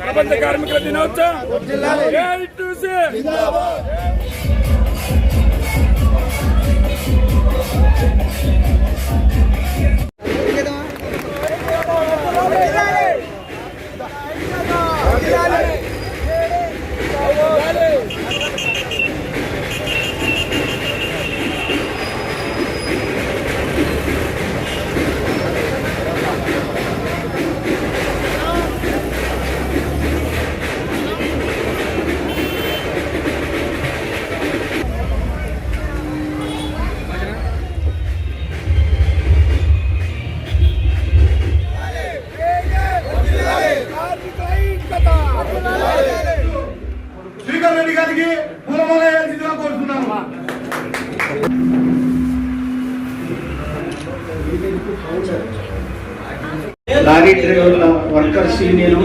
ప్రపంచ కార్మికుల దినోత్సవం శ్రీకర్ రెడ్డి గారికి పూలమాలగా కోరుతున్నాను. లారీ డ్రైవర్ల వర్కర్స్ యూనియన్,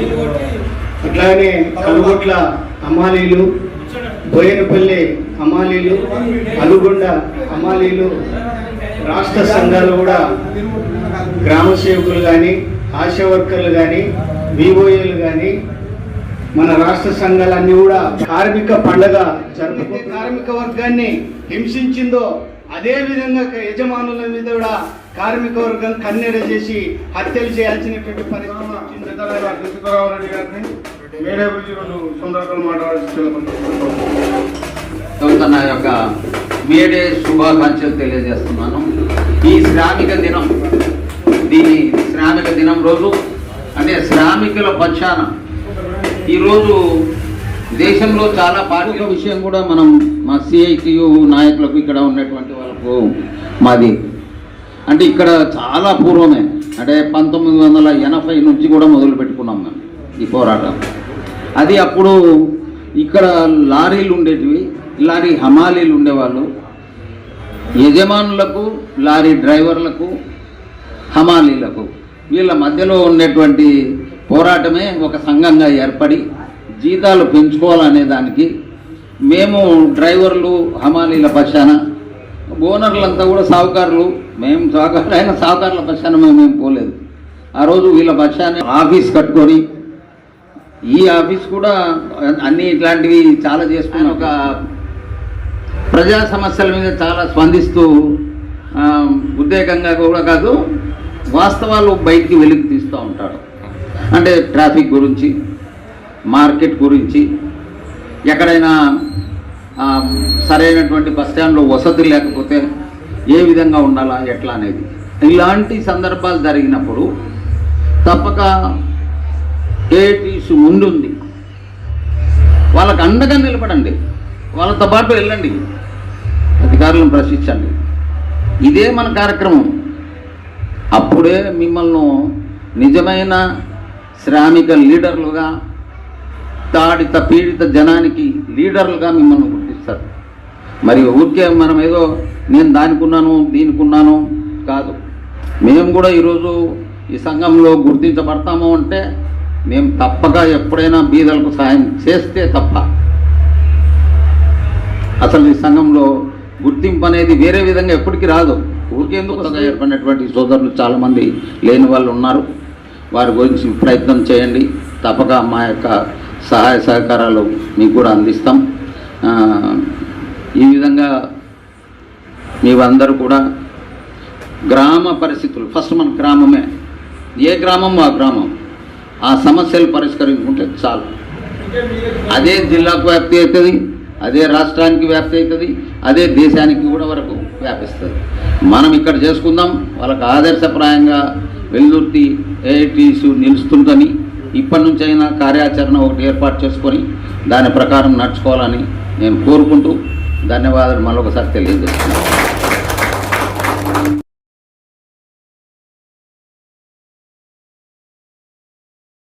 అట్లాగే కలుగొట్ల అమాలీలు, బోయనపల్లి అమాలీలు, అలుగొండ అమాలీలు రాష్ట్ర సంఘాలు కూడా గ్రామ సేవకులు కానీ, ఆశా వర్కర్లు కానీ, విఓఏలు కానీ, మన రాష్ట్ర సంఘాలన్నీ కూడా కార్మిక పండుగ జరుపుకో కార్మిక వర్గాన్ని హింసించిందో అదే విధంగా యజమానుల మీద కూడా కార్మిక వర్గం కన్నెర చేసి హత్యలు చేయాల్సినటువంటి పరిస్థితి. నా యొక్క మేడే శుభాకాంక్షలు తెలియజేస్తున్నాను. ఈ శ్రామిక దినం రోజు అంటే శ్రామికుల పక్షాన ఈరోజు దేశంలో చాలా పార్టీల విషయం కూడా మనం మా సిఐటియు నాయకులకు ఇక్కడ ఉన్నటువంటి వాళ్ళకు మాది అంటే ఇక్కడ చాలా పూర్వమే అంటే 1980 నుంచి కూడా మొదలు పెట్టుకున్నాం మేము ఈ పోరాటం. అది అప్పుడు ఇక్కడ లారీలు ఉండేటివి, లారీ హమాలీలు ఉండేవాళ్ళు. యజమానులకు, లారీ డ్రైవర్లకు, హమాలీలకు వీళ్ళ మధ్యలో ఉన్నటువంటి పోరాటమే ఒక సంఘంగా ఏర్పడి జీతాలు పెంచుకోవాలనే దానికి మేము డ్రైవర్లు, హమాలీల పక్షాన, ఓనర్లంతా కూడా సావుకారులు, మేము అయినా సావుకారుల పక్షాన మేము పోలేదు. ఆ రోజు వీళ్ళ పక్షాన్ని ఆఫీస్ కట్టుకొని ఈ ఆఫీస్ కూడా అన్ని ఇట్లాంటివి చాలా చేసుకుని ఒక ప్రజా సమస్యల మీద చాలా స్పందిస్తూ ఉద్వేగంగా కూడా కాదు, వాస్తవాలు బయటికి వెలికి తీస్తూ ఉంటాడు. అంటే ట్రాఫిక్ గురించి, మార్కెట్ గురించి, ఎక్కడైనా సరైనటువంటి బస్ స్టాండ్లో వసతి లేకపోతే ఏ విధంగా ఉండాలా ఎట్లా అనేది, ఇలాంటి సందర్భాలు జరిగినప్పుడు తప్పక ఏటీసీ ముందుంది, వాళ్ళకు అండగా నిలబడండి, వాళ్ళతో పాటు వెళ్ళండి, అధికారులను ప్రశ్నించండి. ఇదే మన కార్యక్రమం. అప్పుడే మిమ్మల్ని నిజమైన శ్రామిక లీడర్లుగా, తాడిత పీడిత జనానికి లీడర్లుగా మిమ్మల్ని గుర్తిస్తారు. మరి ఊరికే మనం ఏదో నేను దానికున్నాను దీనికున్నాను కాదు. మేము కూడా ఈరోజు ఈ సంఘంలో గుర్తించబడతాము అంటే మేము తప్పక ఎప్పుడైనా బీదలకు సాయం చేస్తే తప్ప అసలు ఈ సంఘంలో గుర్తింపు అనేది వేరే విధంగా ఎప్పటికీ రాదు. ఊరికేందుకు ఏర్పడినటువంటి సోదరులు చాలామంది లేని వాళ్ళు ఉన్నారు. వారి గురించి ప్రయత్నం చేయండి. తప్పక మా యొక్క సహాయ సహకారాలు మీకు కూడా అందిస్తాం. ఈ విధంగా మీరందరూ కూడా గ్రామ పరిస్థితులు, ఫస్ట్ మన గ్రామమే, ఏ గ్రామం ఆ గ్రామం, ఆ సమస్యలు పరిష్కరించుకుంటే చాలు. అదే జిల్లాకు వ్యాప్తి అవుతుంది, అదే రాష్ట్రానికి వ్యాప్తి అవుతుంది, అదే దేశానికి కూడా వరకు వ్యాపిస్తుంది. మనం ఇక్కడ చేసుకుందాం. వాళ్ళకు ఆదర్శప్రాయంగా వెల్లుర్తి ఏఐటీసీ నిలుస్తుందని ఇప్పటి నుంచైనా కార్యాచరణ ఒకటి ఏర్పాటు చేసుకొని దాని ప్రకారం నడుచుకోవాలని నేను కోరుకుంటూ ధన్యవాదాలు మరొకసారి తెలియజేస్తున్నాను.